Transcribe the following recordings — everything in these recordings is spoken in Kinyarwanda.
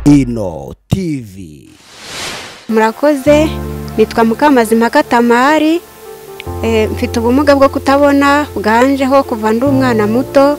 Ino TV. Murakoze, nitwa Mukamazimpaka Tamari, mfite ubumuga bwo kutabona bwanjeho kuva ndi umwana muto,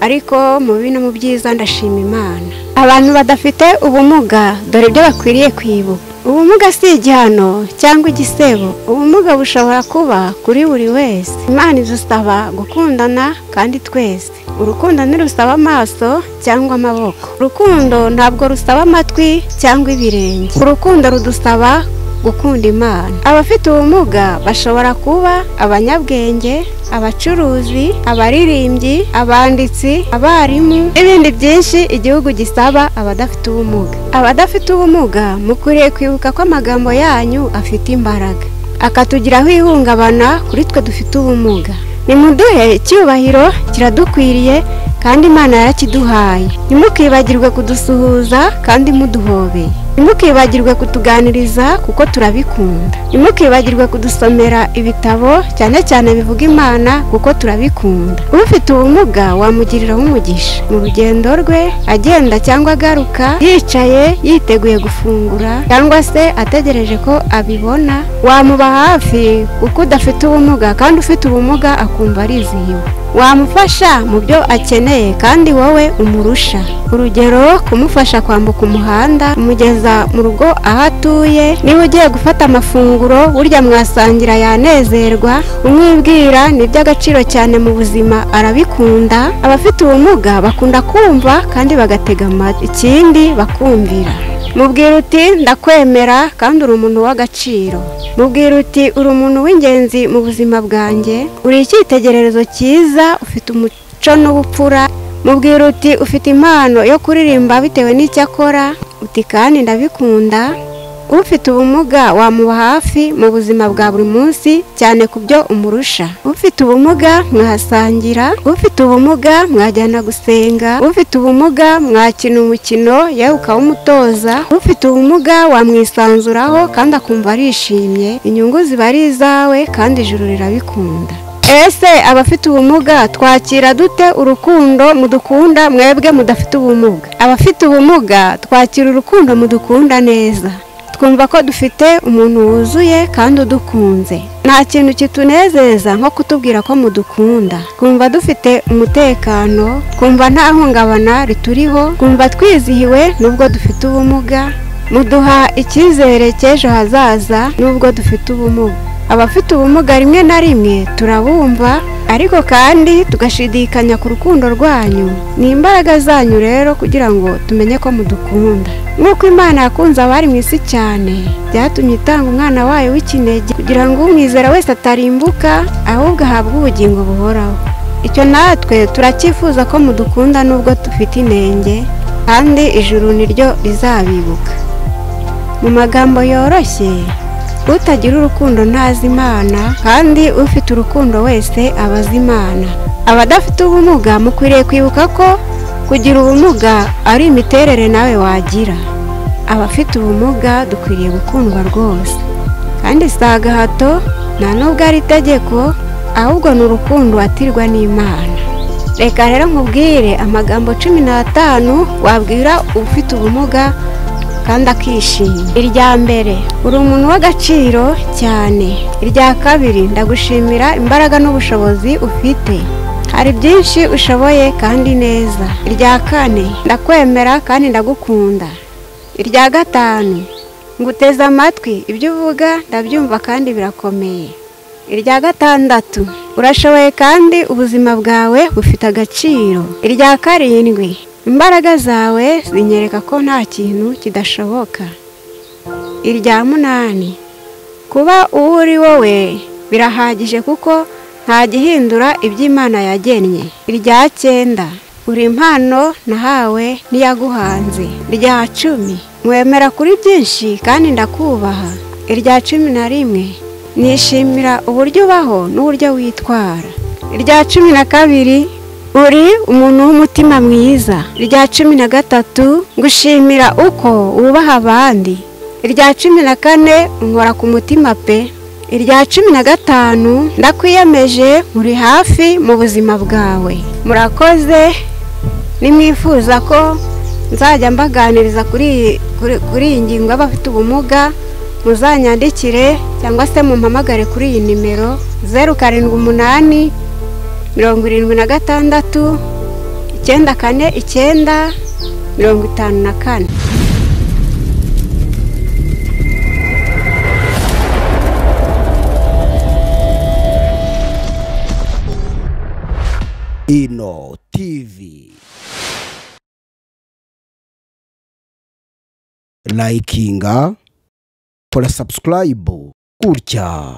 ariko mu bino mu byiza ndashima Imana. Abantu badafite ubumuga dore ibyo bakwiriye kwibuka. Ubumuga si igihano cyangwa igisebo, ubumuga bushobora kuba kuri buri wese. Imana idusaba gukundana kandi twese. Urukundo ntirusaba amaso cyangwa amaboko. Urukundo ntabwo rusaba amatwi cyangwa ibirenge. Urukundo rudusaba gukunda Imana. Abafite ubumuga bashobora kuba abanyabwenge, abacuruzi, abaririmbyi, abanditsi, abarimu n'ibindi byinshi igihugu gisaba abadafite ubumuga. Abadafite ubumuga mukwiriye kwibuka ko amagambo yanyu afite imbaraga, akatugiraho ihungabana kuri twe dufite ubumuga. Nimuduhe icyubahiro kiradukwiriye kandi Imana yarakiduhaye. Ntimukibagirwe kudusuhuza kandi muduhobeye. Ntimukibagirwe kutuganiriza kuko turabikunda. Ntimukibagirwe kudusomera ibitabo cyane cyane bivuga Imana kuko turabikunda. Ufite ubumuga wamugiriraho umugisha mu rugendo rwe, agenda cyangwa agaruka, yicaye yiteguye gufungura cyangwa se ategereje ko abibona. Wamuba hafi kuko udafite ubumuga kandi ufite ubumuga akumva arizihiwe. Wamufasha mu byo akeneye kandi wowe umurusha. Urugero, kumufasha kwambuka umuhanda, umugeza mu rugo aho atuye. Niba ugiye gufata amafunguro burya mwasangira yanezerwa, umwibwira ni iby'agaciro cyane mu buzima, arabikunda. Abafite ubumuga bakunda kumva kandi bagatega amatwi, ikindi bakumvira. Mubwira uti ndakwemera kandi uri umuntu w'agaciro. Mubwira uti uri umuntu w'ingenzi mu buzima bwanjye, uri icyitegererezo cyiza, ufite umuco n'ubupfura. Mubwira uti ufite impano yo kuririmba bitewe n'icyo akora, uti kandi ndabikunda. Ufite ubumuga wamuba hafi mu buzima bwa buri munsi cyane ku byo umurusha. Ufite ubumuga mwahasangira, ufite ubumuga mwajyana gusenga, ufite ubumuga mwakina umukino yewe ukawumutoza, ufite ubumuga wamwisanzuraho kandi akumva arishimye, inyungu ziba ari izawe kandi ijuru rirabikunda. Ese abafite ubumuga twakira dute urukundo mudukunda mwebwe mudafite ubumuga? Abafite ubumuga twakira urukundo mudukunda neza, twumva ko dufite umuntu wuzuye kandi udukunze. Nta kintu kitunezeza nko kutubwira ko mudukunda. Twumva dufite umutekano, twumva nta hungabana rituriho, twumva twizihiwe nubwo dufite ubumuga. Muduha icyizere cy'ejo hazaza nubwo dufite ubumuga. Abafite ubumuga rimwe na rimwe turabumva, ariko kandi tugashidikanya ku rukundo rwanyu. Ni imbaraga zanyu rero kugira ngo tumenye ko mudukunda. Nk'uko Imana yakunze abari mu isi cyane, byatumye itanga umwana wayo w'ikinege kugira ngo umwizera wese atarimbuka ahubwo ahabwe ubugingo buhoraho. Icyo natwe turacyifuza ko mudukunda nubwo dufite inenge, kandi ijuru niryo rizabibuka. Mu magambo yoroshye, utagira urukundo ntazi Imana, kandi ufite urukundo wese abaza Imana. Abadafite ubumuga mukwiriye kwibuka ko kugira ubumuga ari imiterere nawe wagira. Abafite ubumuga dukwiriye gukundwa rwose, kandi si agahato, nta nubwo ari itegeko, ahubwo ni urukundo watirwa n'Imana. Reka rero nkubwire amagambo 15 wabwira ufite ubumuga kandi akishima. Irya mbere, uri umuntu w'agaciro cyane. Irya kabiri, ndagushimira imbaraga n'ubushobozi ufite, hari byinshi ushoboye kandi neza. Irya kane, ndakwemera kandi ndagukunda. Irya gatanu, nguteze amatwi, ibyo uvuga ndabyumva kandi birakomeye. Irya gatandatu, urashoboye kandi ubuzima bwawe bufite agaciro. Irya karindwi, imbaraga zawe zinyereka ko nta kintu kidashoboka. Irya munani, kuba uwo uri wowe birahagije kuko nta gihindura iby'Imana yagennye. Irya 9, uri impano nahawe n'iyaguhanze. Irya 10, mwemera kuri byinshi kandi ndakubaha. Irya 11, nishimira uburyo ubaho n'uburyo witwara. Irya 12, uri umuntu w'umutima mwiza. Irya 13, ngushimira uko wubaha abandi. Irya 14, nkora ku mutima pe. Irya 15, ndakwiyemeje muri hafi mu buzima bwawe. Murakoze, nimwifuza ko nzajya mbaganiriza kuri iyi ngingo y'abafite ubumuga, muzanyandikire cyangwa se mumpamagare kuri iyi nimero 078 76 94 54. Ino TV. Likinga, kora subscribe, gutya.